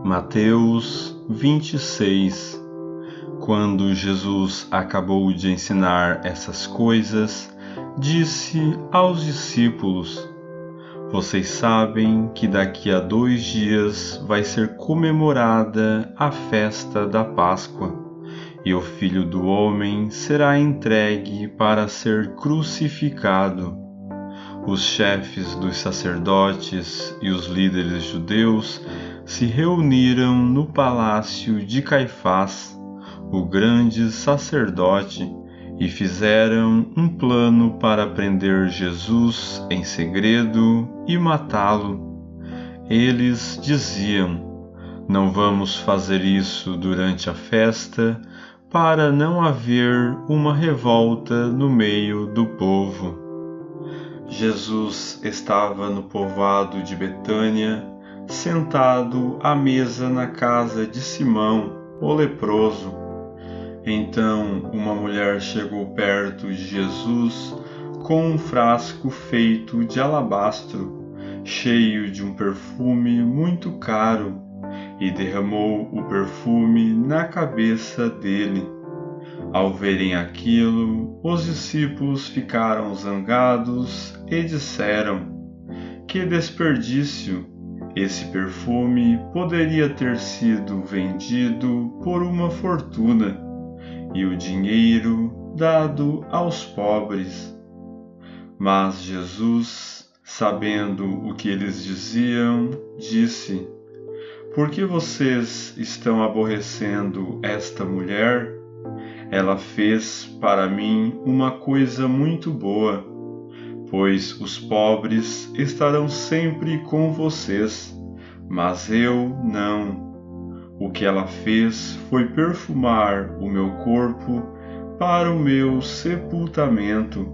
Mateus 26. Quando Jesus acabou de ensinar essas coisas, disse aos discípulos: Vocês sabem que daqui a 2 dias vai ser comemorada a festa da Páscoa, e o Filho do Homem será entregue para ser crucificado. Os chefes dos sacerdotes e os líderes judeus se reuniram no palácio de Caifás, o grande sacerdote, e fizeram um plano para prender Jesus em segredo e matá-lo. Eles diziam: Não vamos fazer isso durante a festa, para não haver uma revolta no meio do povo. Jesus estava no povoado de Betânia, sentado à mesa na casa de Simão, o leproso. Então uma mulher chegou perto de Jesus com um frasco feito de alabastro, cheio de um perfume muito caro, e derramou o perfume na cabeça dele. Ao verem aquilo, os discípulos ficaram zangados e disseram: Que desperdício! Esse perfume poderia ter sido vendido por uma fortuna e o dinheiro dado aos pobres. Mas Jesus, sabendo o que eles diziam, disse: Por que vocês estão aborrecendo esta mulher? Ela fez para mim uma coisa muito boa, pois os pobres estarão sempre com vocês, mas eu não. O que ela fez foi perfumar o meu corpo para o meu sepultamento.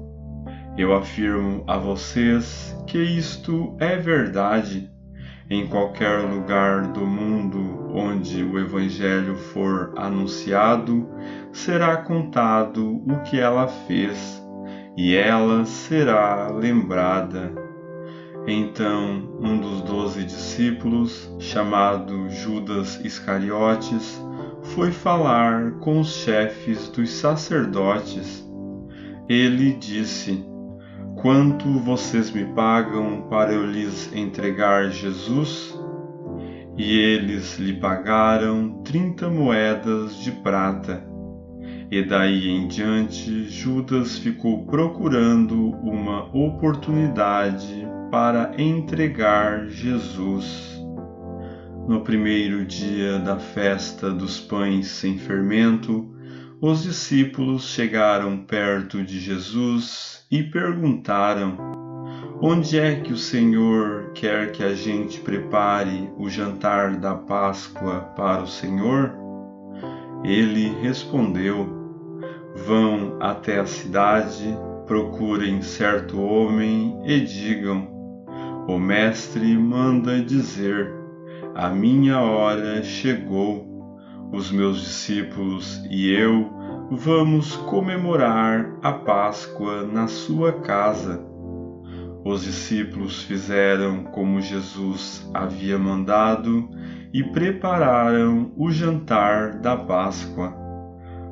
Eu afirmo a vocês que isto é verdade. Em qualquer lugar do mundo onde o Evangelho for anunciado, será contado o que ela fez, e ela será lembrada. Então, um dos 12 discípulos, chamado Judas Iscariotes, foi falar com os chefes dos sacerdotes. Ele disse: Quanto vocês me pagam para eu lhes entregar Jesus? E eles lhe pagaram 30 moedas de prata. E daí em diante, Judas ficou procurando uma oportunidade para entregar Jesus. No primeiro dia da festa dos pães sem fermento, os discípulos chegaram perto de Jesus e perguntaram: Onde é que o Senhor quer que a gente prepare o jantar da Páscoa para o Senhor? Ele respondeu: Vão até a cidade, procurem certo homem e digam: O mestre manda dizer: A minha hora chegou. Os meus discípulos e eu vamos comemorar a Páscoa na sua casa. Os discípulos fizeram como Jesus havia mandado e prepararam o jantar da Páscoa.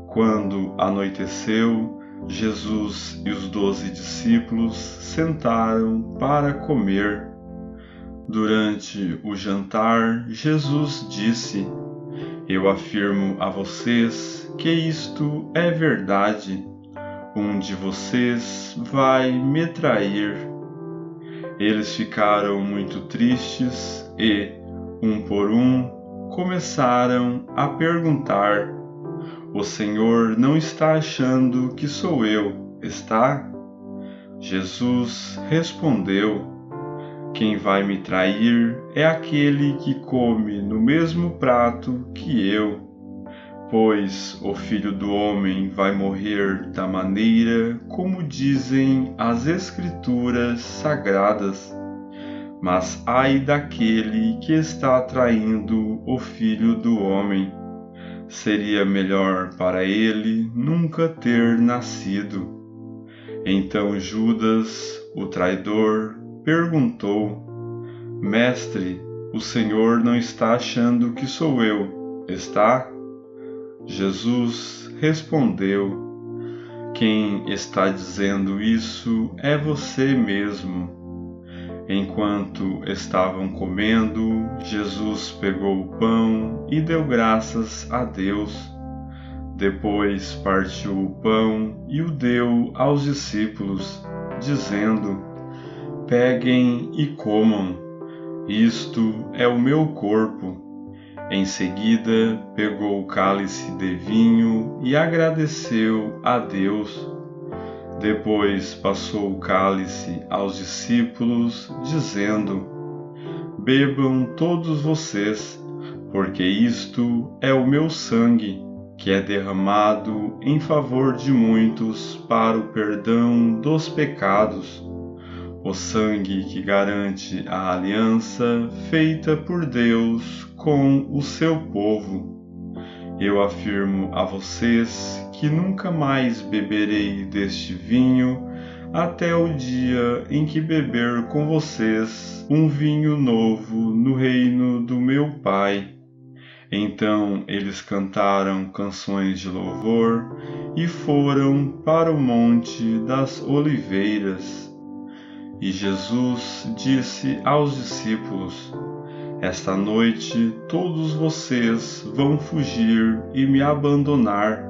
Quando anoiteceu, Jesus e os 12 discípulos sentaram para comer. Durante o jantar, Jesus disse: Eu afirmo a vocês que isto é verdade. Um de vocês vai me trair. Eles ficaram muito tristes e, um por um, começaram a perguntar: O Senhor não está achando que sou eu, está? Jesus respondeu: Quem vai me trair é aquele que come no mesmo prato que eu, pois o Filho do Homem vai morrer da maneira como dizem as Escrituras Sagradas. Mas ai daquele que está traindo o Filho do Homem. Seria melhor para ele nunca ter nascido. Então Judas, o traidor, perguntou: Mestre, o Senhor não está achando que sou eu, está? Jesus respondeu: quem está dizendo isso é você mesmo. Enquanto estavam comendo, Jesus pegou o pão e deu graças a Deus. Depois partiu o pão e o deu aos discípulos, dizendo: peguem e comam, isto é o meu corpo. Em seguida, pegou o cálice de vinho e agradeceu a Deus. Depois passou o cálice aos discípulos, dizendo: bebam todos vocês, porque isto é o meu sangue, que é derramado em favor de muitos para o perdão dos pecados. O sangue que garante a aliança feita por Deus com o seu povo. Eu afirmo a vocês que nunca mais beberei deste vinho até o dia em que beber com vocês um vinho novo no reino do meu Pai. Então eles cantaram canções de louvor e foram para o Monte das Oliveiras. E Jesus disse aos discípulos: esta noite todos vocês vão fugir e me abandonar,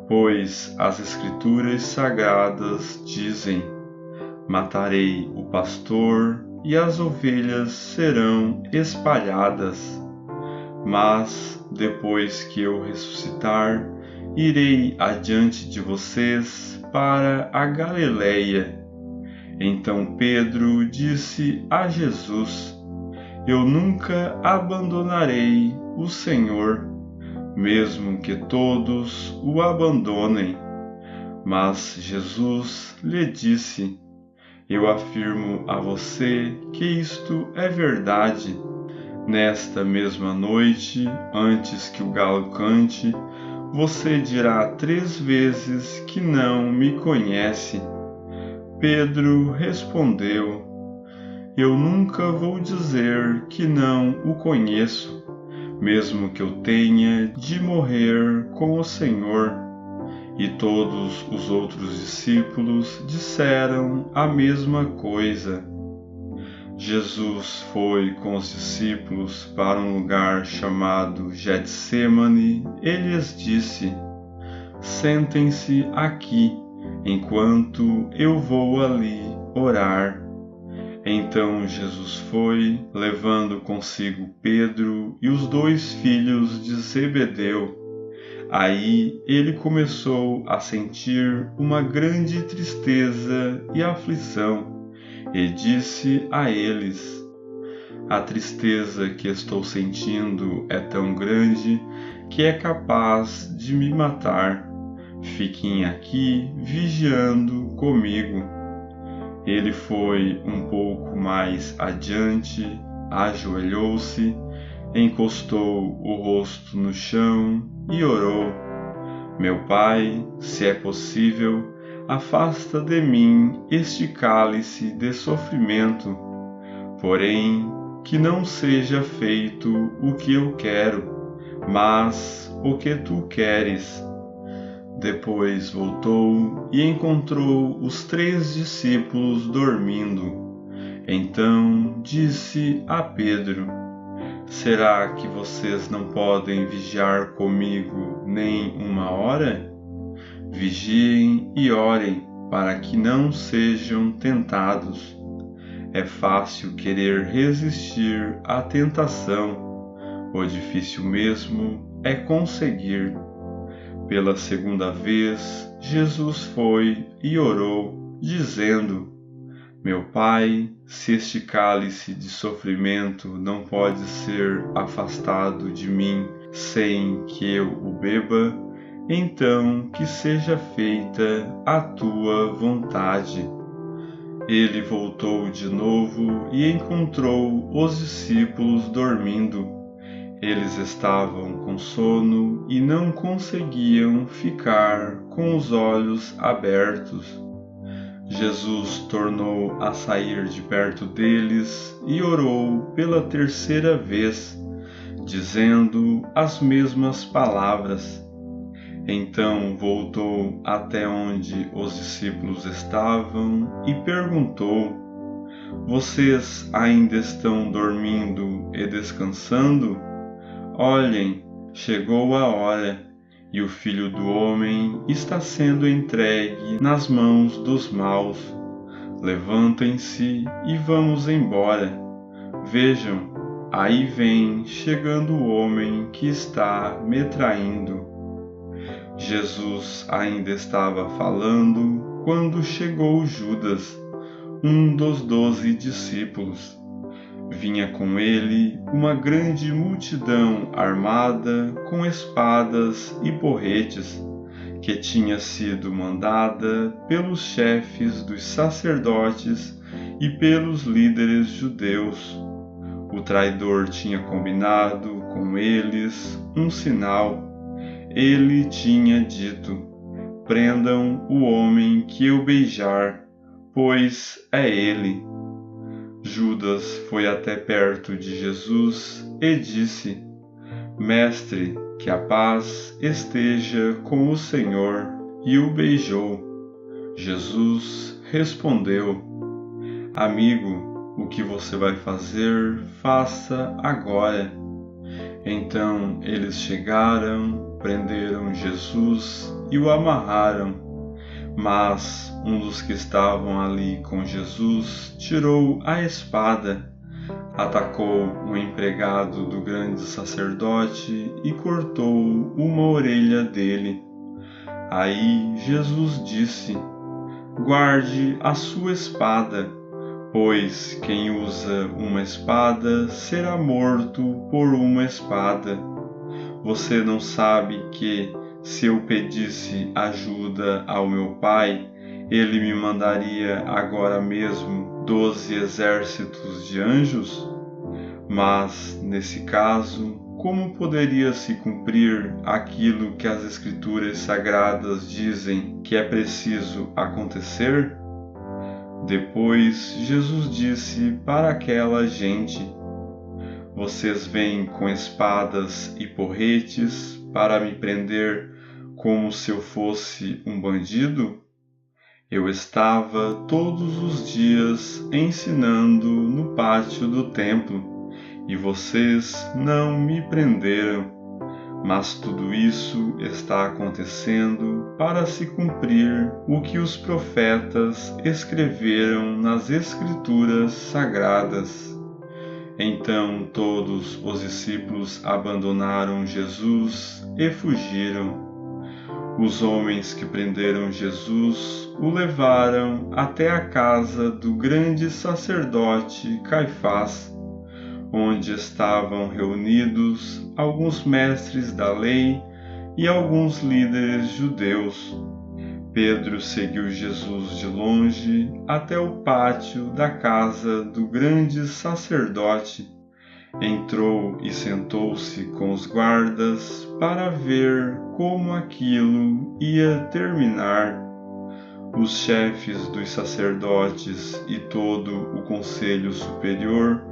pois as Escrituras Sagradas dizem: matarei o pastor e as ovelhas serão espalhadas. Mas, depois que eu ressuscitar, irei adiante de vocês para a Galileia. Então Pedro disse a Jesus: eu nunca abandonarei o Senhor, mesmo que todos o abandonem. Mas Jesus lhe disse: eu afirmo a você que isto é verdade. Nesta mesma noite, antes que o galo cante, você dirá 3 vezes que não me conhece. Pedro respondeu: eu nunca vou dizer que não o conheço, mesmo que eu tenha de morrer com o Senhor. E todos os outros discípulos disseram a mesma coisa. Jesus foi com os discípulos para um lugar chamado Getsêmani e lhes disse: sentem-se aqui, enquanto eu vou ali orar. Então Jesus foi, levando consigo Pedro e os 2 filhos de Zebedeu. Aí ele começou a sentir uma grande tristeza e aflição, e disse a eles: a tristeza que estou sentindo é tão grande que é capaz de me matar. Fiquem aqui vigiando comigo. Ele foi um pouco mais adiante, ajoelhou-se, encostou o rosto no chão e orou: meu Pai, se é possível, afasta de mim este cálice de sofrimento, porém que não seja feito o que eu quero, mas o que tu queres. Depois voltou e encontrou os 3 discípulos dormindo. Então disse a Pedro: será que vocês não podem vigiar comigo nem 1 hora? Vigiem e orem, para que não sejam tentados. É fácil querer resistir à tentação, o difícil mesmo é conseguir. Pela 2ª vez, Jesus foi e orou, dizendo: meu Pai, se este cálice de sofrimento não pode ser afastado de mim sem que eu o beba, então que seja feita a tua vontade. Ele voltou de novo e encontrou os discípulos dormindo. Eles estavam com sono e não conseguiam ficar com os olhos abertos. Jesus tornou a sair de perto deles e orou pela terceira vez, dizendo as mesmas palavras. Então voltou até onde os discípulos estavam e perguntou: Vocês ainda estão dormindo e descansando? Olhem, chegou a hora, e o Filho do Homem está sendo entregue nas mãos dos maus. Levantem-se e vamos embora. Vejam, aí vem chegando o homem que está me traindo. Jesus ainda estava falando quando chegou Judas, um dos 12 discípulos. Vinha com ele uma grande multidão armada com espadas e porretes, que tinha sido mandada pelos chefes dos sacerdotes e pelos líderes judeus. O traidor tinha combinado com eles um sinal. Ele tinha dito: Prendam o homem que eu beijar, pois é ele. Judas foi até perto de Jesus e disse: Mestre, que a paz esteja com o Senhor, e o beijou. Jesus respondeu: Amigo, o que você vai fazer, faça agora. Então eles chegaram, prenderam Jesus e o amarraram. Mas um dos que estavam ali com Jesus tirou a espada, atacou um empregado do grande sacerdote e cortou uma orelha dele. Aí Jesus disse: Guarde a sua espada, pois quem usa uma espada será morto por uma espada. Você não sabe que, se eu pedisse ajuda ao meu Pai, ele me mandaria agora mesmo 12 exércitos de anjos? Mas, nesse caso, como poderia se cumprir aquilo que as Escrituras Sagradas dizem que é preciso acontecer? Depois, Jesus disse para aquela gente: Vocês vêm com espadas e porretes para me prender como se eu fosse um bandido? Eu estava todos os dias ensinando no pátio do templo, e vocês não me prenderam. Mas tudo isso está acontecendo para se cumprir o que os profetas escreveram nas Escrituras Sagradas. Então todos os discípulos abandonaram Jesus e fugiram. Os homens que prenderam Jesus o levaram até a casa do grande sacerdote Caifás, onde estavam reunidos alguns mestres da lei e alguns líderes judeus. Pedro seguiu Jesus de longe até o pátio da casa do grande sacerdote. Entrou e sentou-se com os guardas para ver como aquilo ia terminar. Os chefes dos sacerdotes e todo o conselho superior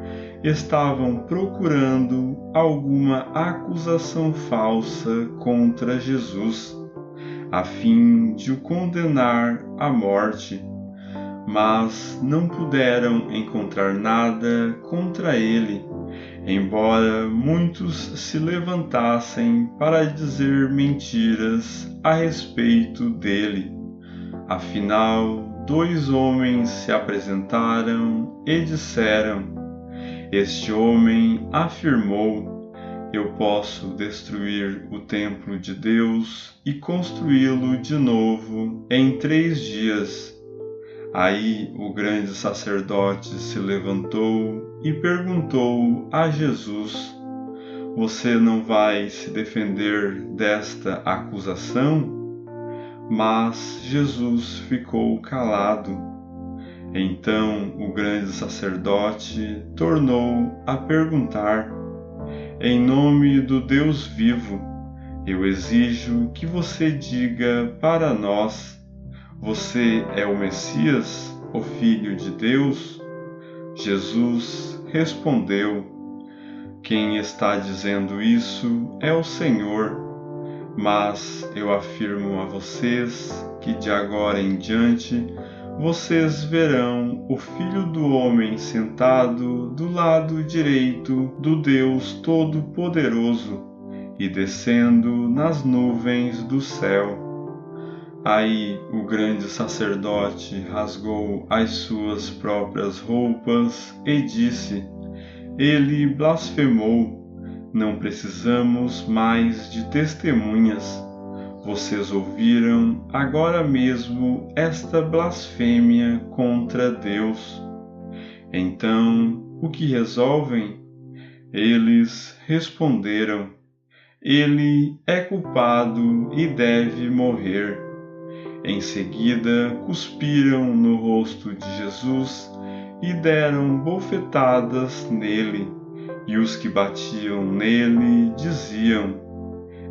estavam procurando alguma acusação falsa contra Jesus, a fim de o condenar à morte, mas não puderam encontrar nada contra ele, embora muitos se levantassem para dizer mentiras a respeito dele. Afinal, 2 homens se apresentaram e disseram: Este homem afirmou: Eu posso destruir o templo de Deus e construí-lo de novo em 3 dias. Aí o grande sacerdote se levantou e perguntou a Jesus: Você não vai se defender desta acusação? Mas Jesus ficou calado. Então o grande sacerdote tornou a perguntar: Em nome do Deus vivo, eu exijo que você diga para nós: Você é o Messias, o Filho de Deus? Jesus respondeu: Quem está dizendo isso é o Senhor. Mas eu afirmo a vocês que de agora em diante vocês verão o Filho do Homem sentado do lado direito do Deus Todo-Poderoso e descendo nas nuvens do céu. Aí o grande sacerdote rasgou as suas próprias roupas e disse: Ele blasfemou. Não precisamos mais de testemunhas. Vocês ouviram agora mesmo esta blasfêmia contra Deus. Então, o que resolvem? Eles responderam: Ele é culpado e deve morrer. Em seguida, cuspiram no rosto de Jesus e deram bofetadas nele. E os que batiam nele diziam: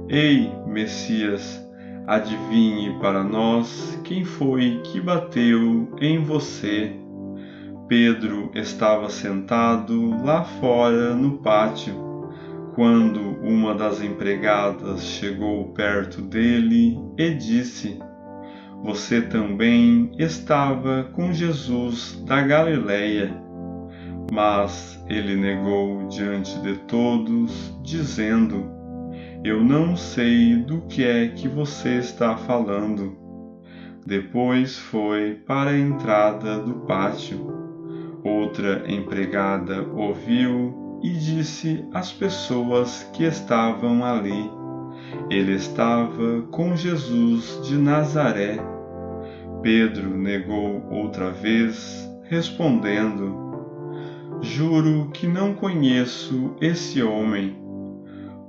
Ei, Messias, adivinhe para nós quem foi que bateu em você. Pedro estava sentado lá fora no pátio, quando uma das empregadas chegou perto dele e disse: Você também estava com Jesus da Galileia. Mas ele negou diante de todos, dizendo: Eu não sei do que é que você está falando. Depois foi para a entrada do pátio. Outra empregada ouviu e disse às pessoas que estavam ali: Ele estava com Jesus de Nazaré. Pedro negou outra vez, respondendo: Juro que não conheço esse homem.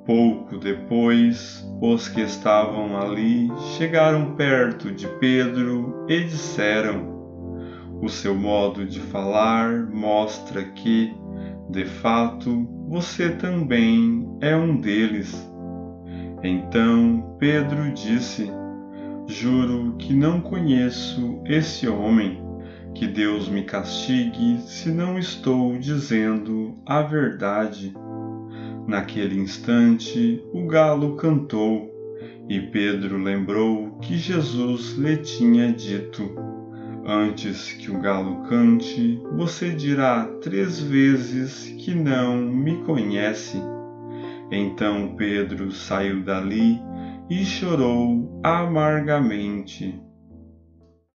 Pouco depois, os que estavam ali chegaram perto de Pedro e disseram: O seu modo de falar mostra que, de fato, você também é um deles. Então Pedro disse: Juro que não conheço esse homem. Que Deus me castigue se não estou dizendo a verdade. Naquele instante, o galo cantou, e Pedro lembrou que Jesus lhe tinha dito: Antes que o galo cante, você dirá 3 vezes que não me conhece. Então Pedro saiu dali e chorou amargamente.